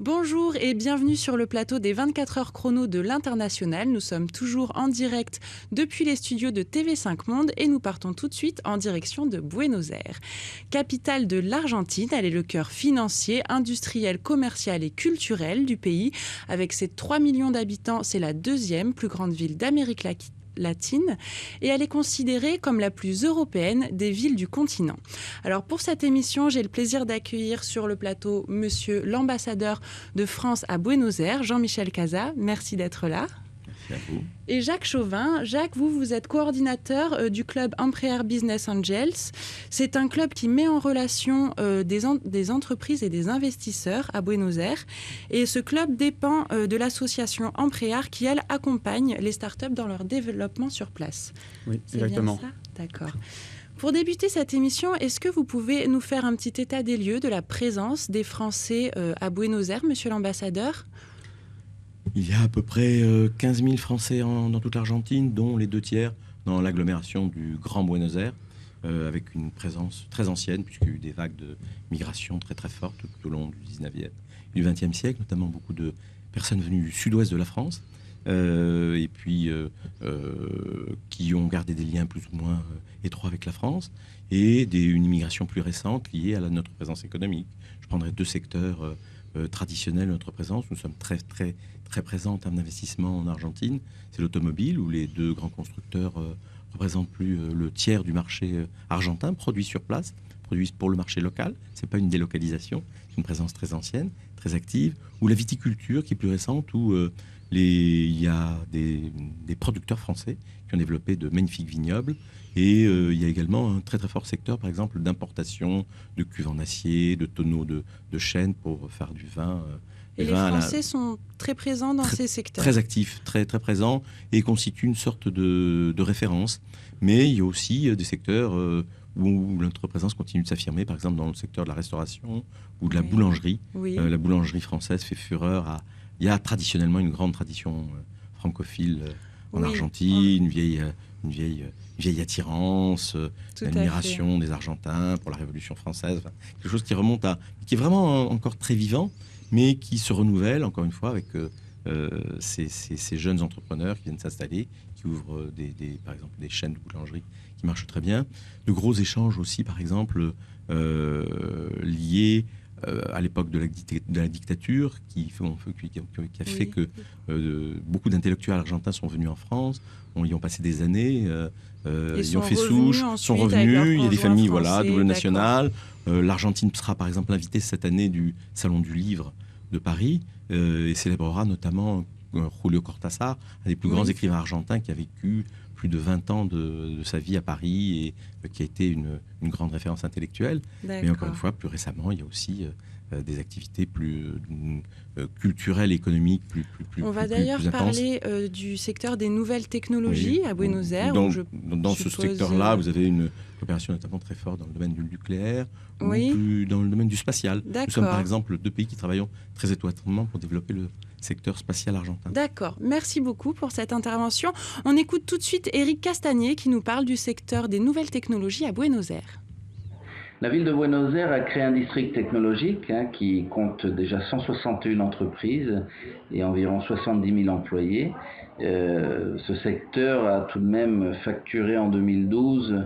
Bonjour et bienvenue sur le plateau des 24 heures chrono de l'International. Nous sommes toujours en direct depuis les studios de TV5 Monde et nous partons tout de suite en direction de Buenos Aires. Capitale de l'Argentine, elle est le cœur financier, industriel, commercial et culturel du pays. Avec ses 3 millions d'habitants, c'est la deuxième plus grande ville d'Amérique latine et elle est considérée comme la plus européenne des villes du continent. Alors pour cette émission, j'ai le plaisir d'accueillir sur le plateau monsieur l'ambassadeur de France à Buenos Aires, Jean-Michel Casa. Merci d'être là. Merci à vous. Et Jacques Chauvin. Jacques, vous êtes coordinateur du club Embraer Business Angels. C'est un club qui met en relation des entreprises et des investisseurs à Buenos Aires. Et ce club dépend de l'association Embraer qui, elle, accompagne les startups dans leur développement sur place. Oui, c'est exactement. bien ça ? D'accord. Pour débuter cette émission, est-ce que vous pouvez nous faire un petit état des lieux de la présence des Français à Buenos Aires, monsieur l'ambassadeur ? Il y a à peu près 15 000 Français dans toute l'Argentine, dont les 2/3 dans l'agglomération du Grand Buenos Aires, avec une présence très ancienne, puisqu'il y a eu des vagues de migration très très fortes tout au long du 19e et du 20e siècle, notamment beaucoup de personnes venues du sud-ouest de la France, et puis qui ont gardé des liens plus ou moins étroits avec la France, et une immigration plus récente liée à notre présence économique. Je prendrai 2 secteurs traditionnels de notre présence. Nous sommes très présents en termes d'investissement en Argentine. C'est l'automobile, où les 2 grands constructeurs représentent plus le tiers du marché argentin, produits sur place, produisent pour le marché local. Ce n'est pas une délocalisation, c'est une présence très ancienne, très active. Ou la viticulture, qui est plus récente, où il y a des producteurs français qui ont développé de magnifiques vignobles. Et il y a également un très fort secteur, par exemple, d'importation de cuves en acier, de tonneaux de chêne pour faire du vin. Et les Français sont très présents dans ces secteurs. Très actifs, très présents, et constituent une sorte de référence. Mais il y a aussi des secteurs où notre présence continue de s'affirmer, par exemple dans le secteur de la restauration ou de la boulangerie. Oui. La boulangerie française fait fureur. Il y a traditionnellement une grande tradition francophile en Argentine, une vieille attirance, l'admiration des Argentins pour la Révolution française. Enfin, quelque chose qui remonte qui est vraiment encore très vivant, mais qui se renouvelle, encore une fois, avec ces jeunes entrepreneurs qui viennent s'installer, qui ouvrent par exemple des chaînes de boulangerie qui marchent très bien. De gros échanges aussi, par exemple, liés à l'époque de la dictature, qui a fait que beaucoup d'intellectuels argentins sont venus en France, y ont passé des années, y ont fait souche, sont revenus, il y a des familles double nationales. L'Argentine sera par exemple invitée cette année du Salon du Livre de Paris et célébrera notamment Julio Cortázar, un des plus grands écrivains argentins qui a vécu plus de 20 ans de sa vie à Paris et qui a été une grande référence intellectuelle. Mais encore une fois, plus récemment, il y a aussi des activités plus culturelles et économiques plus On va d'ailleurs parler du secteur des nouvelles technologies à Buenos Aires. Dans ce secteur-là, vous avez une coopération notamment très forte dans le domaine du nucléaire ou plus dans le domaine du spatial. Nous sommes par exemple 2 pays qui travaillons très étroitement pour développer le secteur spatial argentin. D'accord, merci beaucoup pour cette intervention. On écoute tout de suite Éric Castagnier qui nous parle du secteur des nouvelles technologies à Buenos Aires. La ville de Buenos Aires a créé un district technologique qui compte déjà 161 entreprises et environ 70 000 employés. Ce secteur a tout de même facturé en 2012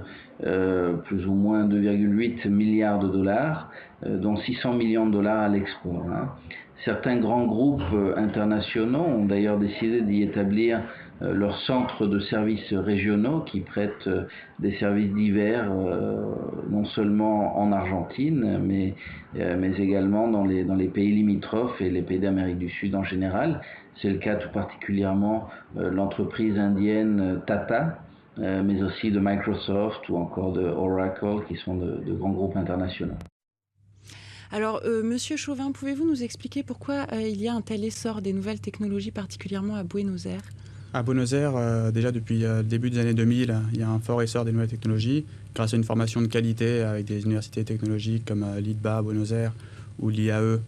plus ou moins 2,8 milliards de dollars, dont 600 millions de dollars à l'export. Certains grands groupes internationaux ont d'ailleurs décidé d'y établir leurs centres de services régionaux qui prêtent des services divers, non seulement en Argentine, mais également dans les pays limitrophes et les pays d'Amérique du Sud en général. C'est le cas tout particulièrement de l'entreprise indienne Tata, mais aussi de Microsoft ou encore de Oracle, qui sont de grands groupes internationaux. Alors, Monsieur Chauvin, pouvez-vous nous expliquer pourquoi il y a un tel essor des nouvelles technologies, particulièrement à Buenos Aires ? À Buenos Aires, déjà depuis le début des années 2000, il y a un fort essor des nouvelles technologies grâce à une formation de qualité avec des universités technologiques comme l'ITBA à Buenos Aires ou l'IAE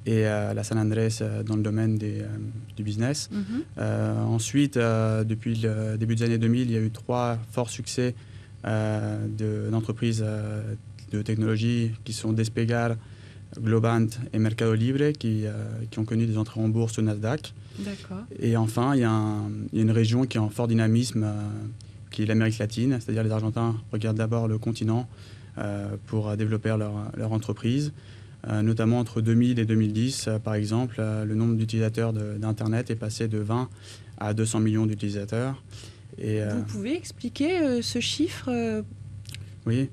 et la San Andrés dans le domaine du business. Ensuite, depuis le début des années 2000, il y a eu 3 forts succès d'entreprises de technologie qui sont Despegar, Globant et Mercado Libre qui ont connu des entrées en bourse au Nasdaq. D'accord. Et enfin, il y a une région qui est en fort dynamisme, qui est l'Amérique latine, c'est-à-dire les Argentins regardent d'abord le continent pour développer leur entreprise. Notamment entre 2000 et 2010, par exemple, le nombre d'utilisateurs d'Internet est passé de 20 à 200 millions d'utilisateurs. Vous pouvez expliquer ce chiffre Oui.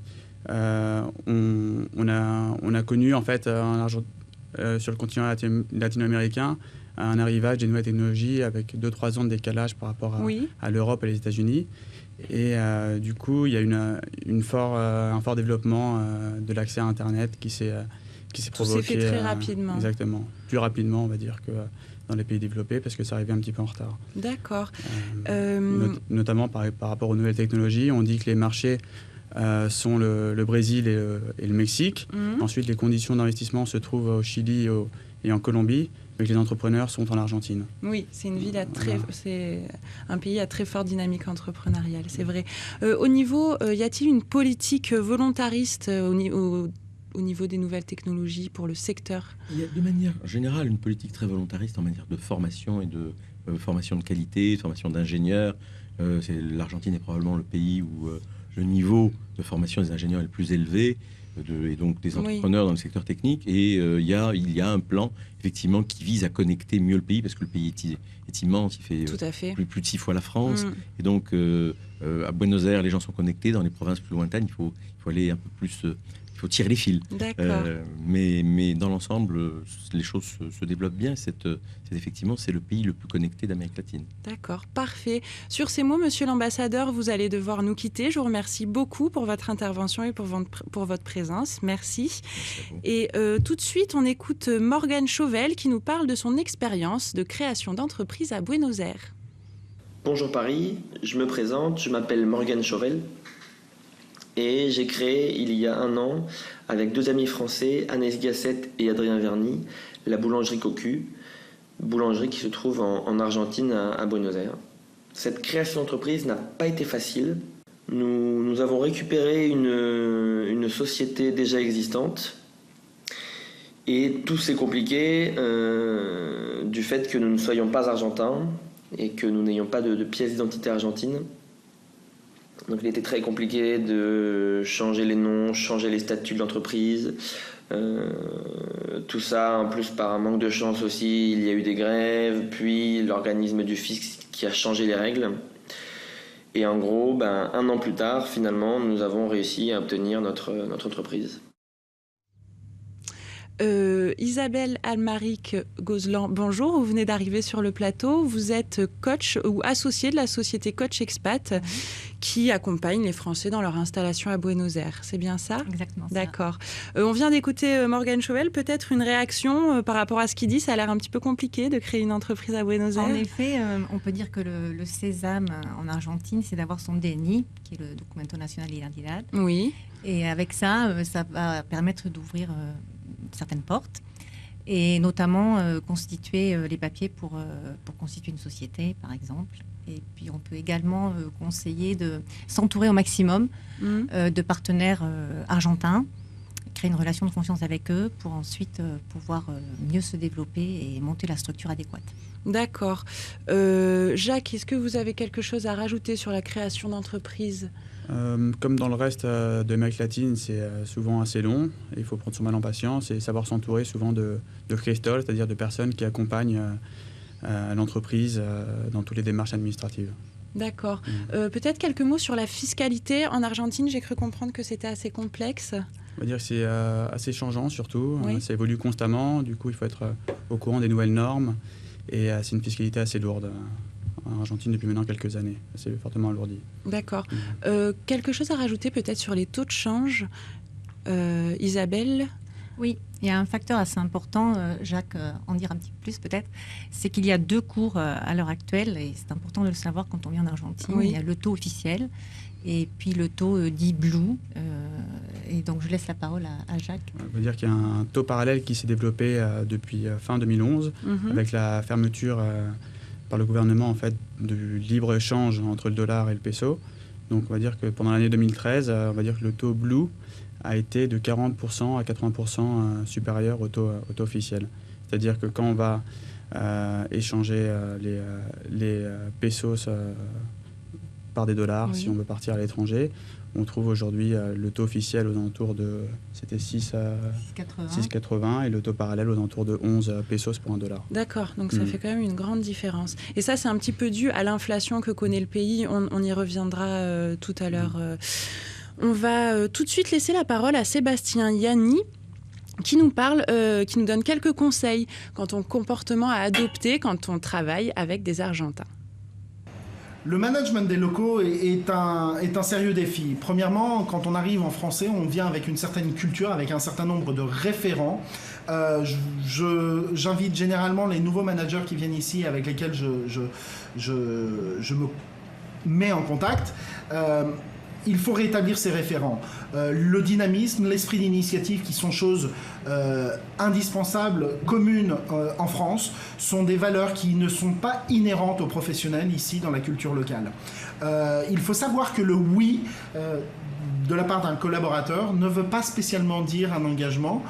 On a connu, en fait, sur le continent latino-américain, un arrivage des nouvelles technologies avec 2-3 ans de décalage par rapport à l'Europe et les États-Unis. Et du coup, il y a un fort développement de l'accès à Internet qui s'est provoqué. Tout s'est fait très rapidement. Exactement. Plus rapidement, on va dire, que dans les pays développés, parce que ça arrivait un petit peu en retard. D'accord. Notamment par rapport aux nouvelles technologies, on dit que les marchés sont le Brésil et le Mexique. Ensuite, les conditions d'investissement se trouvent au Chili et en Colombie, mais que les entrepreneurs sont en Argentine. Oui, c'est une ville c'est un pays à très forte dynamique entrepreneuriale, c'est vrai. Au niveau, y a-t-il une politique volontariste au niveau des nouvelles technologies pour le secteur? Il y a de manière générale une politique très volontariste en matière de formation et de formation de qualité, de formation d'ingénieurs. L'Argentine est probablement le pays où le niveau de formation des ingénieurs est le plus élevé, et donc des entrepreneurs dans le secteur technique. Et il y a un plan, effectivement, qui vise à connecter mieux le pays, parce que le pays est immense, il fait plus de 6 fois la France. Et donc, à Buenos Aires, les gens sont connectés. Dans les provinces plus lointaines, il faut aller un peu plus... il faut tirer les fils. Mais dans l'ensemble, les choses se développent bien. Effectivement, c'est le pays le plus connecté d'Amérique latine. D'accord, parfait. Sur ces mots, monsieur l'ambassadeur, vous allez devoir nous quitter. Je vous remercie beaucoup pour votre intervention et pour votre présence. Merci. Et tout de suite, on écoute Morgane Chauvel qui nous parle de son expérience de création d'entreprise à Buenos Aires. Bonjour Paris, je me présente, je m'appelle Morgane Chauvel. Et j'ai créé, il y a 1 an, avec 2 amis français, Agnès Gasset et Adrien Verny, la boulangerie Cocu, boulangerie qui se trouve en Argentine, à Buenos Aires. Cette création d'entreprise n'a pas été facile. Nous avons récupéré une société déjà existante. Et tout s'est compliqué du fait que nous ne soyons pas argentins et que nous n'ayons pas de pièce d'identité argentine. Donc il était très compliqué de changer les noms, changer les statuts de l'entreprise. Tout ça, en plus par un manque de chance aussi, il y a eu des grèves, puis l'organisme du fisc qui a changé les règles. Et en gros, 1 an plus tard, finalement, nous avons réussi à obtenir notre entreprise. Isabelle Almaric Gozlan, bonjour, vous venez d'arriver sur le plateau. Vous êtes coach ou associée de la société Coach Expat qui accompagne les Français dans leur installation à Buenos Aires. C'est bien ça? Exactement. D'accord. On vient d'écouter Morgane Chauvel. Peut-être une réaction par rapport à ce qu'il dit? Ça a l'air un petit peu compliqué de créer une entreprise à Buenos Aires. En effet, on peut dire que le sésame en Argentine, c'est d'avoir son DNI, qui est le Documento Nacional de Identidad. Oui. Et avec ça, ça va permettre d'ouvrir certaines portes et notamment constituer les papiers pour constituer une société, par exemple. Et puis, on peut également conseiller de s'entourer au maximum de partenaires argentins, créer une relation de confiance avec eux pour ensuite pouvoir mieux se développer et monter la structure adéquate. D'accord. Jacques, est-ce que vous avez quelque chose à rajouter sur la création d'entreprise ? Comme dans le reste de l'Amérique latine, c'est souvent assez long. Il faut prendre son mal en patience et savoir s'entourer souvent de gestores, c'est-à-dire de personnes qui accompagnent l'entreprise dans toutes les démarches administratives. D'accord. Peut-être quelques mots sur la fiscalité. En Argentine, j'ai cru comprendre que c'était assez complexe. On va dire que c'est assez changeant surtout. Oui. Ça évolue constamment. Du coup, il faut être au courant des nouvelles normes. Et c'est une fiscalité assez lourde en Argentine depuis maintenant quelques années. C'est fortement alourdi. D'accord. Quelque chose à rajouter peut-être sur les taux de change, Isabelle ? Oui, il y a un facteur assez important, Jacques en dira un petit peu plus peut-être, c'est qu'il y a 2 cours à l'heure actuelle, et c'est important de le savoir quand on vient en Argentine. Oui. Il y a le taux officiel et puis le taux dit blue. Et donc je laisse la parole à Jacques. On veut dire qu'il y a un taux parallèle qui s'est développé depuis fin 2011 avec la fermeture par le gouvernement en fait, du libre-échange entre le dollar et le peso. Donc on va dire que pendant l'année 2013, on va dire que le taux Blue a été de 40% à 80% supérieur au taux officiel. C'est-à-dire que quand on va échanger les pesos par des dollars, si on veut partir à l'étranger, on trouve aujourd'hui le taux officiel aux alentours de, c'était 6,80 et le taux parallèle aux alentours de 11 pesos pour $1. D'accord, donc ça fait quand même une grande différence. Et ça, c'est un petit peu dû à l'inflation que connaît le pays. On y reviendra tout à l'heure. On va tout de suite laisser la parole à Sébastien Yanni, qui nous parle, qui nous donne quelques conseils quant au comportement à adopter quand on travaille avec des Argentins. Le management des locaux est un sérieux défi. Premièrement, quand on arrive en français, on vient avec une certaine culture, avec un certain nombre de référents. J'invite généralement les nouveaux managers qui viennent ici, avec lesquels je me mets en contact. Il faut rétablir ces référents. Le dynamisme, l'esprit d'initiative, qui sont choses indispensables, communes en France, sont des valeurs qui ne sont pas inhérentes aux professionnels ici dans la culture locale. Il faut savoir que le oui de la part d'un collaborateur ne veut pas spécialement dire un engagement.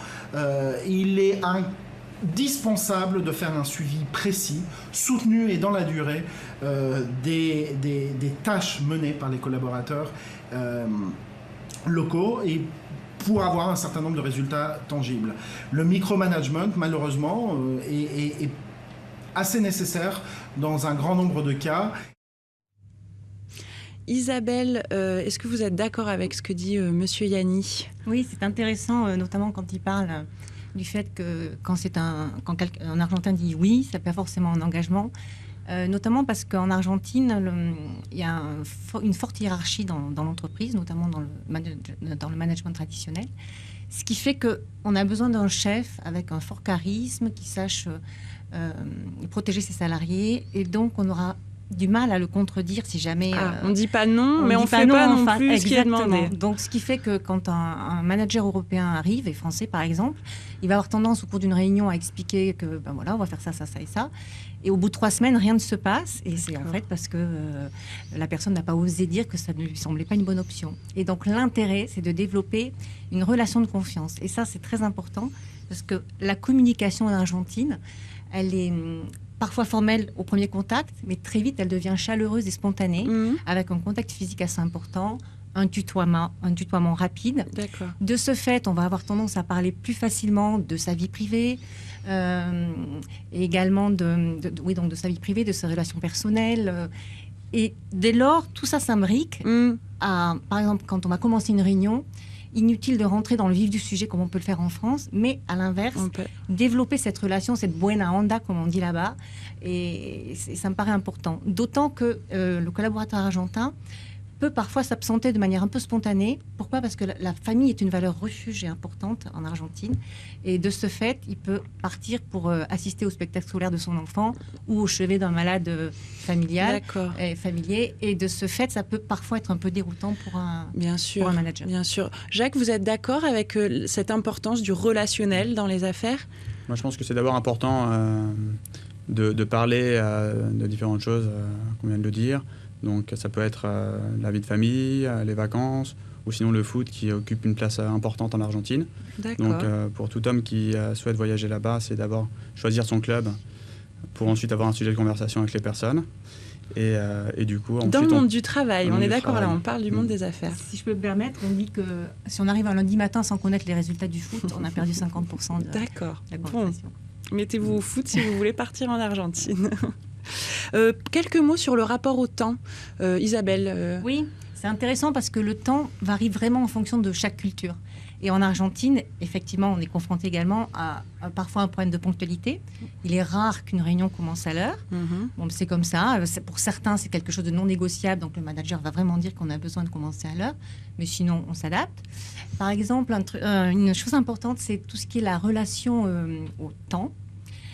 Il est indispensable de faire un suivi précis, soutenu et dans la durée des tâches menées par les collaborateurs locaux et pour avoir un certain nombre de résultats tangibles. Le micromanagement, malheureusement, est assez nécessaire dans un grand nombre de cas. Isabelle, est-ce que vous êtes d'accord avec ce que dit Monsieur Yanni ? Oui, c'est intéressant, notamment quand il parle du fait que quand un Argentin dit oui, ça peut forcément un engagement. Notamment parce qu'en Argentine, il y a une forte hiérarchie dans l'entreprise, notamment dans le management traditionnel, ce qui fait qu'on a besoin d'un chef avec un fort charisme qui sache protéger ses salariés, et donc on aura du mal à le contredire si jamais... on ne dit pas non, mais on ne fait pas non plus ce qui est demandé. Donc ce qui fait que quand un manager européen arrive, et français par exemple, il va avoir tendance au cours d'une réunion à expliquer que voilà, on va faire ça, ça, ça et ça. Et au bout de 3 semaines, rien ne se passe. Et c'est en fait parce que la personne n'a pas osé dire que ça ne lui semblait pas une bonne option. Et donc l'intérêt, c'est de développer une relation de confiance. Et ça, c'est très important parce que la communication en Argentine, elle est parfois formelle au premier contact, mais très vite, elle devient chaleureuse et spontanée, avec un contact physique assez important, un tutoiement rapide. D'accord. De ce fait, on va avoir tendance à parler plus facilement de sa vie privée, et également de sa vie privée, de ses relations personnelles. Et dès lors, tout ça s'imbrique. Par exemple, quand on va commencer une réunion, inutile de rentrer dans le vif du sujet comme on peut le faire en France, mais à l'inverse, développer cette relation, cette buena onda, comme on dit là-bas, et ça me paraît important. D'autant que le collaborateur argentin peut parfois s'absenter de manière un peu spontanée. Pourquoi ? Parce que la famille est une valeur refuge et importante en Argentine. Et de ce fait, il peut partir pour assister au spectacle scolaire de son enfant ou au chevet d'un malade familier. Et de ce fait, ça peut parfois être un peu déroutant pour un manager. Bien sûr. Jacques, vous êtes d'accord avec cette importance du relationnel dans les affaires ? Moi, je pense que c'est d'abord important de parler de différentes choses qu'on vient de le dire. Donc ça peut être la vie de famille, les vacances, ou sinon le foot qui occupe une place importante en Argentine. D'accord. Donc pour tout homme qui souhaite voyager là-bas, c'est d'abord choisir son club pour ensuite avoir un sujet de conversation avec les personnes. Et du coup, dans le monde du travail, on est d'accord, là on parle du monde des affaires. Si je peux me permettre, on dit que si on arrive un lundi matin sans connaître les résultats du foot, on a perdu 50% de D'accord. la conversation. Bon. Mettez-vous au foot si vous voulez partir en Argentine. Quelques mots sur le rapport au temps, Isabelle. Oui, c'est intéressant parce que le temps varie vraiment en fonction de chaque culture. Et en Argentine, effectivement, on est confronté également à parfois un problème de ponctualité. Il est rare qu'une réunion commence à l'heure. Bon, c'est comme ça. Pour certains, c'est quelque chose de non négociable. Donc, le manager va vraiment dire qu'on a besoin de commencer à l'heure. Mais sinon, on s'adapte. Par exemple, une chose importante, c'est tout ce qui est la relation au temps.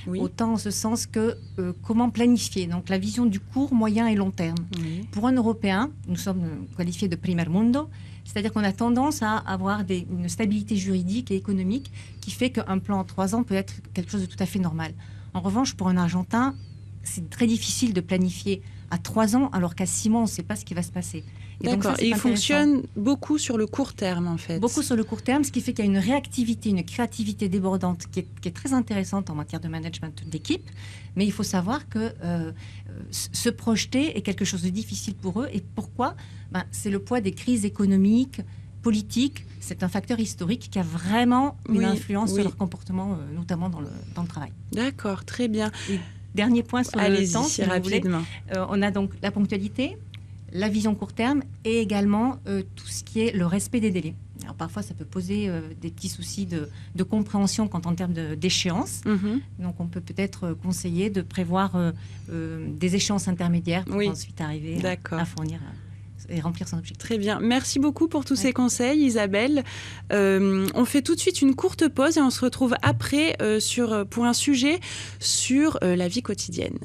Oui. Autant en ce sens que comment planifier, donc la vision du court, moyen et long terme. Oui. Pour un Européen, nous sommes qualifiés de primer mundo, c'est-à-dire qu'on a tendance à avoir une stabilité juridique et économique qui fait qu'un plan en 3 ans peut être quelque chose de tout à fait normal. En revanche, pour un Argentin, c'est très difficile de planifier à 3 ans alors qu'à 6 mois, on ne sait pas ce qui va se passer. D'accord, et il fonctionne beaucoup sur le court terme en fait. Beaucoup sur le court terme, ce qui fait qu'il y a une réactivité, une créativité débordante qui est très intéressante en matière de management d'équipe. Mais il faut savoir que se projeter est quelque chose de difficile pour eux. Et pourquoi ? C'est le poids des crises économiques, politiques. C'est un facteur historique qui a vraiment une influence sur leur comportement, notamment dans le travail. D'accord, très bien. Et dernier point sur le temps, si rapidement. On a donc la ponctualité, la vision court terme et également tout ce qui est le respect des délais. Alors parfois, ça peut poser des petits soucis de compréhension quant en termes d'échéance. Donc, on peut peut-être conseiller de prévoir des échéances intermédiaires pour ensuite arriver à fournir et remplir son objectif. Très bien. Merci beaucoup pour tous ces conseils, Isabelle. On fait tout de suite une courte pause et on se retrouve après pour un sujet sur la vie quotidienne.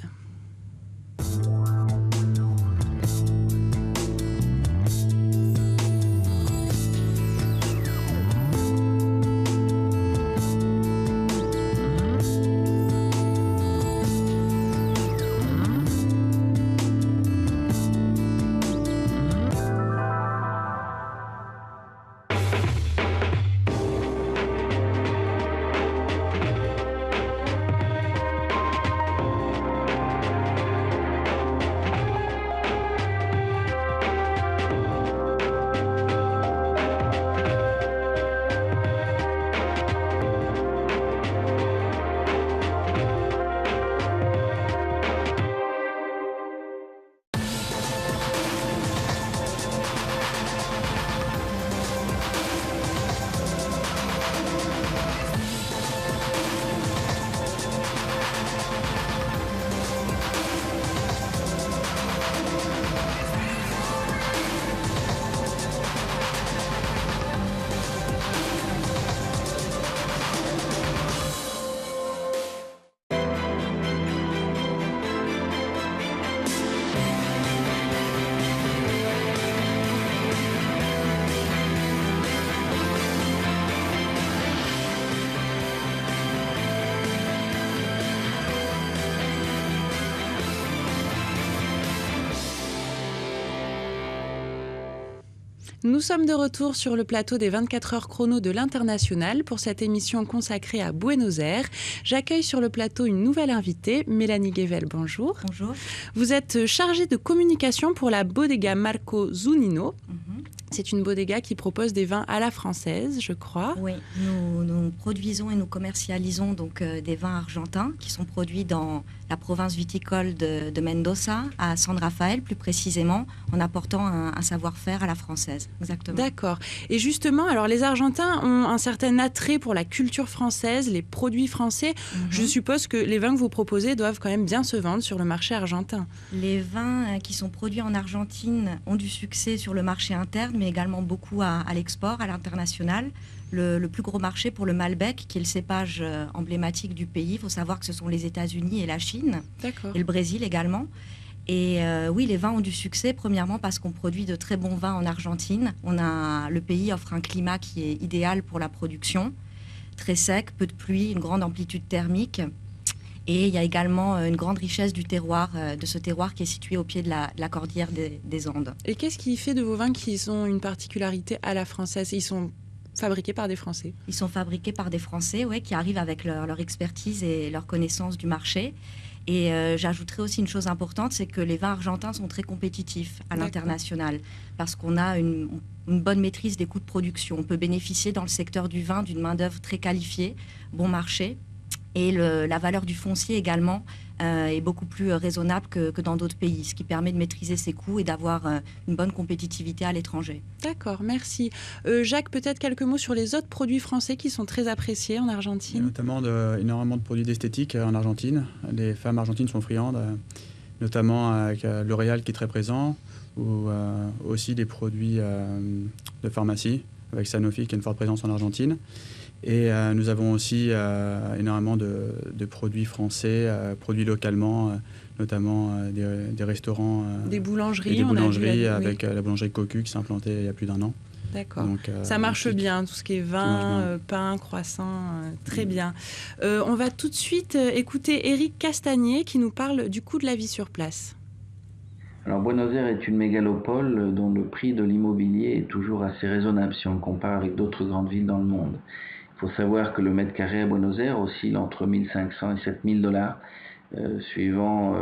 Nous sommes de retour sur le plateau des 24 heures chrono de l'International pour cette émission consacrée à Buenos Aires. J'accueille sur le plateau une nouvelle invitée, Mélanie Guével, bonjour. Bonjour. Vous êtes chargée de communication pour la Bodega Marco Zunino. C'est une bodega qui propose des vins à la française, je crois. Oui, nous produisons et nous commercialisons donc des vins argentins qui sont produits dans la province viticole de Mendoza, à San Rafael plus précisément, en apportant un savoir-faire à la française. Exactement. D'accord. Et justement, alors les Argentins ont un certain attrait pour la culture française, les produits français. Je suppose que les vins que vous proposez doivent quand même bien se vendre sur le marché argentin. Les vins qui sont produits en Argentine ont du succès sur le marché interne, mais également beaucoup à l'export, à l'international. Le plus gros marché pour le Malbec, qui est le cépage emblématique du pays. Il faut savoir que ce sont les États-Unis et la Chine, et le Brésil également. Et oui, les vins ont du succès, premièrement parce qu'on produit de très bons vins en Argentine. Le pays offre un climat qui est idéal pour la production, très sec, peu de pluie, une grande amplitude thermique. Et il y a également une grande richesse du terroir, de ce terroir qui est situé au pied de la cordillère des Andes. Et qu'est-ce qui fait de vos vins qui ont une particularité à la française ? Ils sont fabriqués par des Français ? Ils sont fabriqués par des Français, ouais, qui arrivent avec leur expertise et leur connaissance du marché. Et j'ajouterais aussi une chose importante, c'est que les vins argentins sont très compétitifs à l'international, parce qu'on a une bonne maîtrise des coûts de production. On peut bénéficier dans le secteur du vin d'une main-d'œuvre très qualifiée, bon marché. Et la valeur du foncier également est beaucoup plus raisonnable que dans d'autres pays, ce qui permet de maîtriser ses coûts et d'avoir une bonne compétitivité à l'étranger. D'accord, merci. Jacques, peut-être quelques mots sur les autres produits français qui sont très appréciés en Argentine. Il y a notamment énormément de produits d'esthétique en Argentine. Les femmes argentines sont friandes, notamment avec L'Oréal qui est très présent, ou aussi des produits de pharmacie, avec Sanofi qui a une forte présence en Argentine. Et nous avons aussi énormément de produits français, produits localement, notamment des restaurants. Des boulangeries. Et des boulangeries avec la boulangerie Cocu qui s'est implantée il y a plus d'1 an. D'accord. Donc, ça marche bien, tout ce qui est vin, pain, croissant, très bien. On va tout de suite écouter Éric Castagnier qui nous parle du coût de la vie sur place. Alors Buenos Aires est une mégalopole dont le prix de l'immobilier est toujours assez raisonnable si on le compare avec d'autres grandes villes dans le monde. Il faut savoir que le mètre carré à Buenos Aires oscille entre 1500 et 7000 dollars, suivant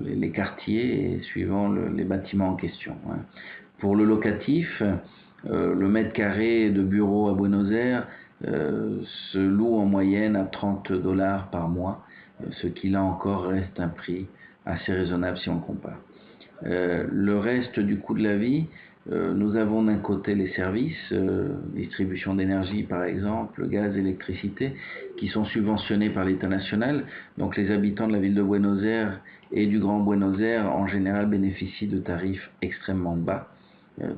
les quartiers et suivant les bâtiments en question. Pour le locatif, le mètre carré de bureau à Buenos Aires se loue en moyenne à 30 dollars par mois, ce qui là encore reste un prix assez raisonnable si on le compare. Le reste du coût de la vie, nous avons d'un côté les services, distribution d'énergie par exemple, gaz, électricité, qui sont subventionnés par l'État national. Donc les habitants de la ville de Buenos Aires et du Grand Buenos Aires en général bénéficient de tarifs extrêmement bas,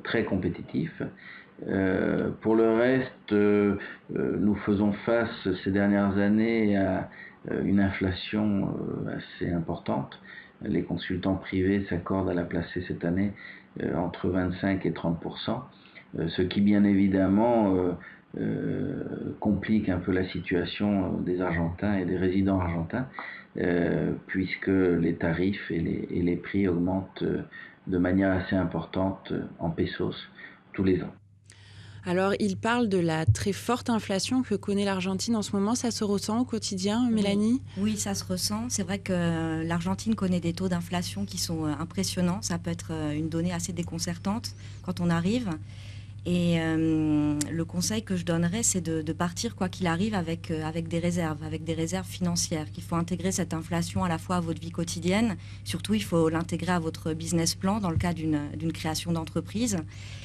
très compétitifs. Pour le reste, nous faisons face ces dernières années à une inflation assez importante. Les consultants privés s'accordent à la placer cette année entre 25 et 30%, ce qui bien évidemment complique un peu la situation des Argentins et des résidents argentins, puisque les tarifs et les prix augmentent de manière assez importante en pesos tous les ans. Alors, il parle de la très forte inflation que connaît l'Argentine en ce moment. Ça se ressent au quotidien, Mélanie ? Oui, ça se ressent. C'est vrai que l'Argentine connaît des taux d'inflation qui sont impressionnants. Ça peut être une donnée assez déconcertante quand on arrive. Et le conseil que je donnerais, c'est de partir, quoi qu'il arrive, avec des réserves financières, qu'il faut intégrer cette inflation à la fois à votre vie quotidienne. Surtout, il faut l'intégrer à votre business plan dans le cas d'une création d'entreprise.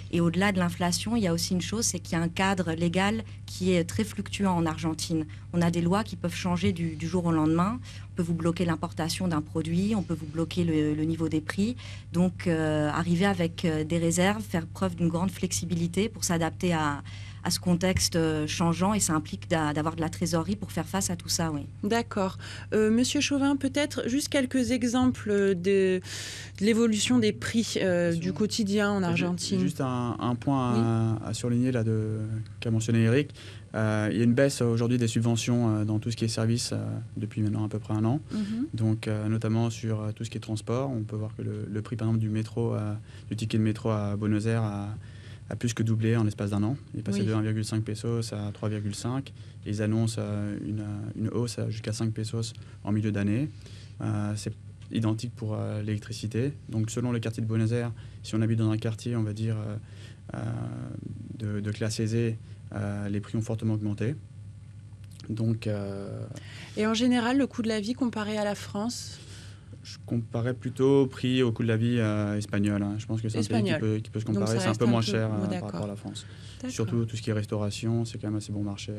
Et au-delà de l'inflation, il y a aussi une chose, c'est qu'il y a un cadre légal qui est très fluctuant en Argentine. On a des lois qui peuvent changer du jour au lendemain. On peut vous bloquer l'importation d'un produit, on peut vous bloquer le niveau des prix. Donc, arriver avec des réserves, faire preuve d'une grande flexibilité pour s'adapter à ce contexte changeant, et ça implique d'avoir de la trésorerie pour faire face à tout ça, oui. D'accord. Monsieur Chauvin, peut-être juste quelques exemples de l'évolution des prix du quotidien en Argentine. Juste un point à surligner là qu'a mentionné Eric. Il y a une baisse aujourd'hui des subventions dans tout ce qui est service depuis maintenant à peu près un an. Donc notamment sur tout ce qui est transport. On peut voir que le prix par exemple du ticket de métro à Buenos Aires a plus que doublé en l'espace d'un an. Il est passé de 1,5 pesos à 3,5. Ils annoncent une hausse jusqu'à 5 pesos en milieu d'année. C'est identique pour l'électricité. Donc selon le quartier de Buenos Aires, si on habite dans un quartier, on va dire, de classe aisée, les prix ont fortement augmenté. Donc, et en général, le coût de la vie comparé à la France ? Je comparais plutôt au prix, au coût de la vie espagnol. Je pense que c'est un pays qui peut se comparer. C'est un peu moins cher par rapport à la France. Surtout tout ce qui est restauration, c'est quand même assez bon marché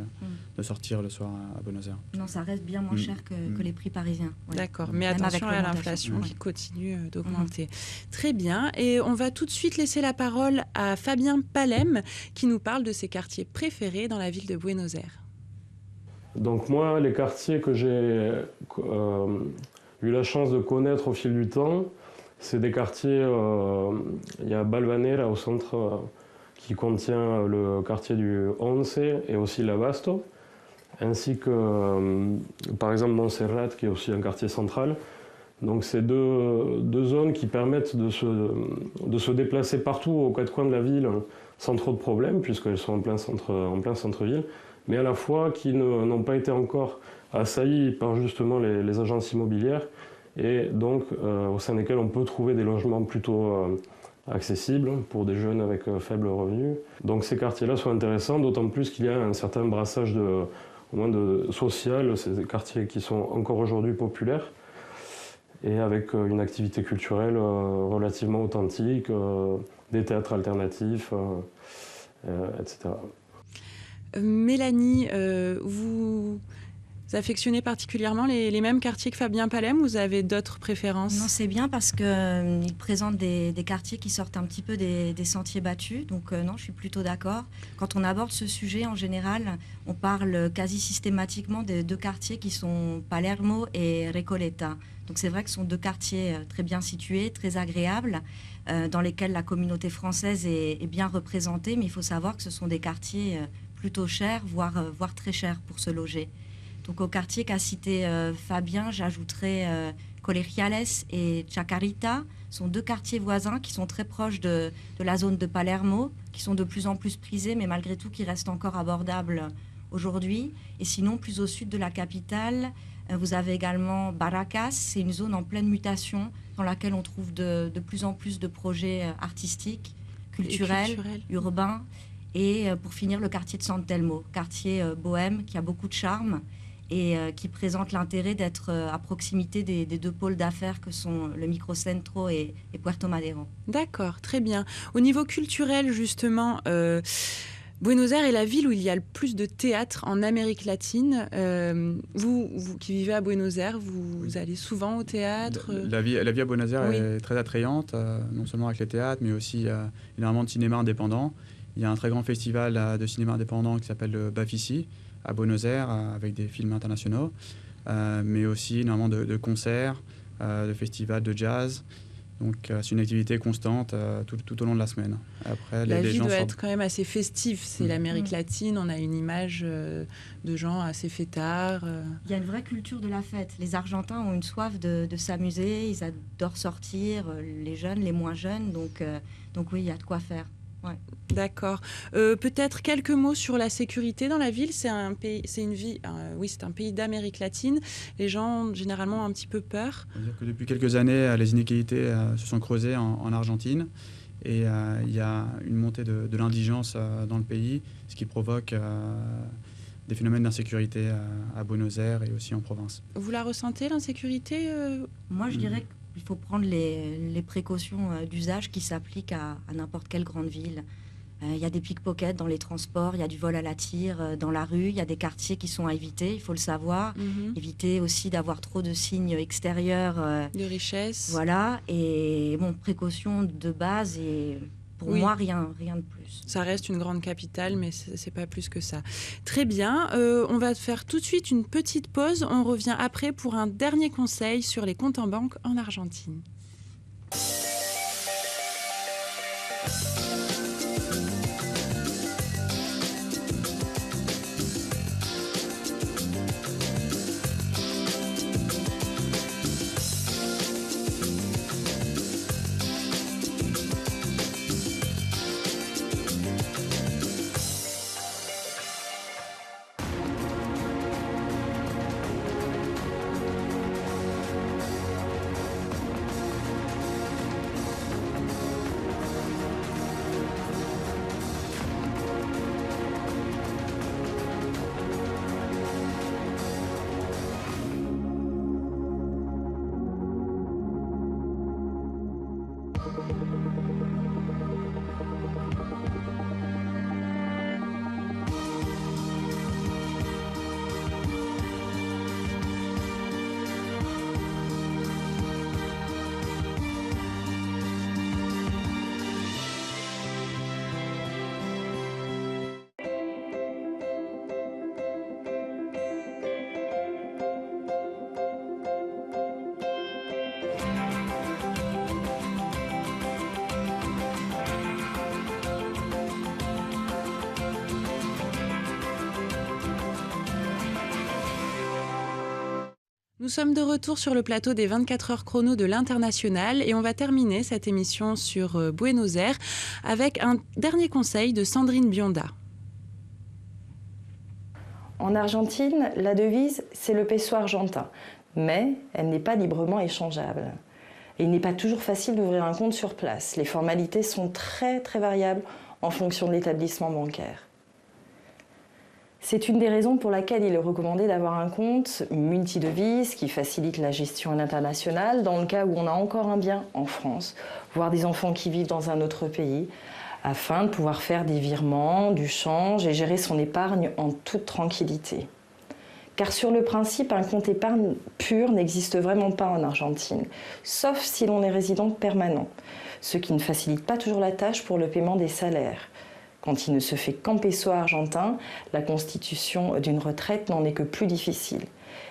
de sortir le soir à Buenos Aires. Non, ça reste bien moins cher que les prix parisiens. Ouais. D'accord, mais attention à l'inflation qui continue d'augmenter. Très bien, et on va tout de suite laisser la parole à Fabien Palem qui nous parle de ses quartiers préférés dans la ville de Buenos Aires. Donc moi, les quartiers que j'ai eu la chance de connaître au fil du temps, c'est des quartiers, il y a Balvanera au centre qui contient le quartier du Once et aussi l'Abasto, ainsi que par exemple Montserrat qui est aussi un quartier central. Donc c'est deux zones qui permettent de se déplacer partout aux quatre coins de la ville sans trop de problèmes puisqu'elles sont en plein centre-ville, mais à la fois qui n'ont pas été encore assaillis par justement les agences immobilières et donc au sein desquels on peut trouver des logements plutôt accessibles pour des jeunes avec faibles revenus. Donc ces quartiers-là sont intéressants, d'autant plus qu'il y a un certain brassage au moins social, c'est des quartiers qui sont encore aujourd'hui populaires et avec une activité culturelle relativement authentique, des théâtres alternatifs, etc. Mélanie, vous affectionnez particulièrement les mêmes quartiers que Fabien Palem ou vous avez d'autres préférences ? Non, c'est bien parce qu'il présente des quartiers qui sortent un petit peu des sentiers battus. Donc non, je suis plutôt d'accord. Quand on aborde ce sujet, en général, on parle quasi systématiquement des deux quartiers qui sont Palermo et Recoleta. Donc c'est vrai que ce sont deux quartiers très bien situés, très agréables, dans lesquels la communauté française est bien représentée. Mais il faut savoir que ce sont des quartiers plutôt chers, voire très chers pour se loger. Donc au quartier qu'a cité Fabien, j'ajouterais Colegiales et Chacarita. Ce sont deux quartiers voisins qui sont très proches de la zone de Palermo, qui sont de plus en plus prisés, mais malgré tout qui restent encore abordables aujourd'hui. Et sinon, plus au sud de la capitale, vous avez également Barracas. C'est une zone en pleine mutation dans laquelle on trouve de plus en plus de projets artistiques, culturels, urbains. Et pour finir, le quartier de San Telmo, quartier bohème qui a beaucoup de charme et qui présente l'intérêt d'être à proximité des deux pôles d'affaires que sont le Microcentro et Puerto Madero. D'accord, très bien. Au niveau culturel, justement, Buenos Aires est la ville où il y a le plus de théâtre en Amérique latine. Vous qui vivez à Buenos Aires, vous allez souvent au théâtre? La vie à Buenos Aires Oui. est très attrayante, non seulement avec les théâtres, mais aussi énormément de cinéma indépendant. Il y a un très grand festival de cinéma indépendant qui s'appelle le Bafisi à Buenos Aires, avec des films internationaux, mais aussi énormément de concerts, de festivals de jazz. Donc c'est une activité constante tout au long de la semaine. Après, La les vie gens doit sortent. être quand même assez festive. C'est l'Amérique latine, on a une image de gens assez fêtards. Il y a une vraie culture de la fête. Les Argentins ont une soif de s'amuser, ils adorent sortir, les jeunes, les moins jeunes. Donc oui, il y a de quoi faire. Ouais. D'accord. Peut-être quelques mots sur la sécurité dans la ville. C'est un pays, c'est un pays d'Amérique latine. Les gens généralement ont un petit peu peur. On va dire que depuis quelques années, les inégalités se sont creusées en Argentine et il y a une montée de l'indigence dans le pays, ce qui provoque des phénomènes d'insécurité à Buenos Aires et aussi en province. Vous la ressentez, l'insécurité Moi, je dirais qu'il faut prendre les précautions d'usage qui s'appliquent à n'importe quelle grande ville. Il y a des pickpockets dans les transports, il y a du vol à la tire dans la rue, il y a des quartiers qui sont à éviter, il faut le savoir. Éviter aussi d'avoir trop de signes extérieurs. De richesse. Voilà, et bon, précautions de base et pour moi, rien de plus. Ça reste une grande capitale, mais c'est pas plus que ça. Très bien, on va faire tout de suite une petite pause. On revient après pour un dernier conseil sur les comptes en banque en Argentine. Nous sommes de retour sur le plateau des 24 heures chrono de l'International et on va terminer cette émission sur Buenos Aires avec un dernier conseil de Sandrine Bionda. En Argentine, la devise, c'est le peso argentin, mais elle n'est pas librement échangeable. Et il n'est pas toujours facile d'ouvrir un compte sur place. Les formalités sont très variables en fonction de l'établissement bancaire. C'est une des raisons pour laquelle il est recommandé d'avoir un compte multidevise qui facilite la gestion à l'international dans le cas où on a encore un bien en France, voire des enfants qui vivent dans un autre pays, afin de pouvoir faire des virements, du change et gérer son épargne en toute tranquillité. Car sur le principe, un compte épargne pur n'existe vraiment pas en Argentine, sauf si l'on est résident permanent, ce qui ne facilite pas toujours la tâche pour le paiement des salaires. Quand il ne se fait qu'en peso argentin, la constitution d'une retraite n'en est que plus difficile.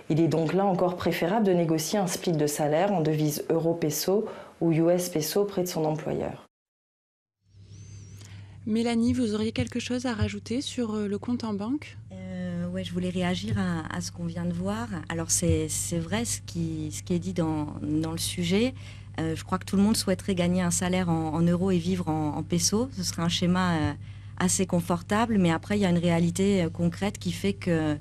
Il est donc là encore préférable de négocier un split de salaire en devise euro-peso ou US peso auprès de son employeur. Mélanie, vous auriez quelque chose à rajouter sur le compte en banque ? Ouais, je voulais réagir à ce qu'on vient de voir. Alors c'est vrai ce qui est dit dans le sujet. Je crois que tout le monde souhaiterait gagner un salaire en euros et vivre en pesos. Ce serait un schéma assez confortable, mais après il y a une réalité concrète qui fait que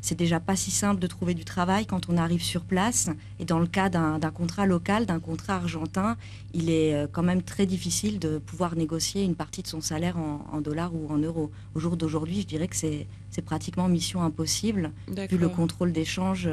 c'est déjà pas si simple de trouver du travail quand on arrive sur place. Et dans le cas d'un contrat local, d'un contrat argentin, il est quand même très difficile de pouvoir négocier une partie de son salaire en dollars ou en euros. Au jour d'aujourd'hui, je dirais que c'est pratiquement mission impossible, vu le contrôle d'échange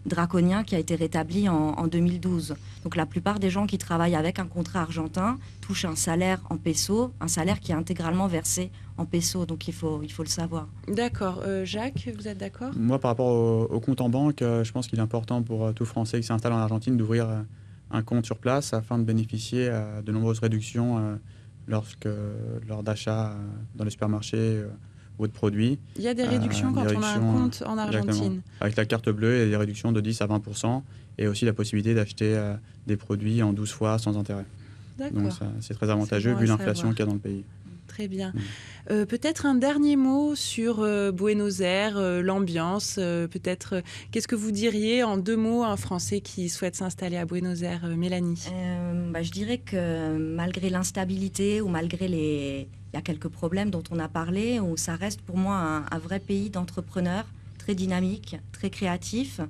draconien qui a été rétabli en 2012. Donc la plupart des gens qui travaillent avec un contrat argentin touchent un salaire en pesos, un salaire qui est intégralement versé en pesos, donc il faut le savoir. D'accord. Jacques, vous êtes d'accord ? Moi, par rapport au compte en banque, je pense qu'il est important pour tout Français qui s'installe en Argentine d'ouvrir un compte sur place afin de bénéficier de nombreuses réductions lors d'achats dans les supermarchés ou de produits. Il y a des réductions quand on a un compte en Argentine. Exactement. Avec la carte bleue, il y a des réductions de 10 à 20% et aussi la possibilité d'acheter des produits en 12 fois sans intérêt. D'accord. Donc c'est très avantageux vu l'inflation qu'il y a dans le pays. Très bien. Peut-être un dernier mot sur Buenos Aires, l'ambiance. Peut-être, qu'est-ce que vous diriez en 2 mots à un Français qui souhaite s'installer à Buenos Aires, Mélanie ? Je dirais que malgré l'instabilité ou malgré il y a quelques problèmes dont on a parlé, où ça reste pour moi un vrai pays d'entrepreneurs, très dynamique, très créatif.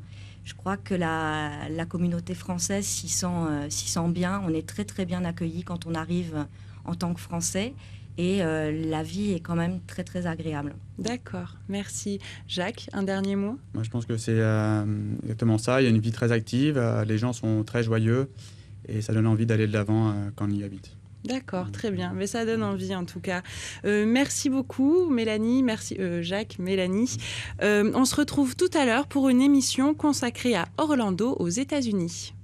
Je crois que la communauté française s'y sent bien. On est très très bien accueillis quand on arrive en tant que Français. Et la vie est quand même très, très agréable. D'accord, merci. Jacques, un dernier mot ? Moi, je pense que c'est exactement ça. Il y a une vie très active, les gens sont très joyeux et ça donne envie d'aller de l'avant quand on y habite. D'accord, très bien. Mais ça donne envie en tout cas. Merci beaucoup Mélanie, merci Jacques, Mélanie. On se retrouve tout à l'heure pour une émission consacrée à Orlando aux États-Unis.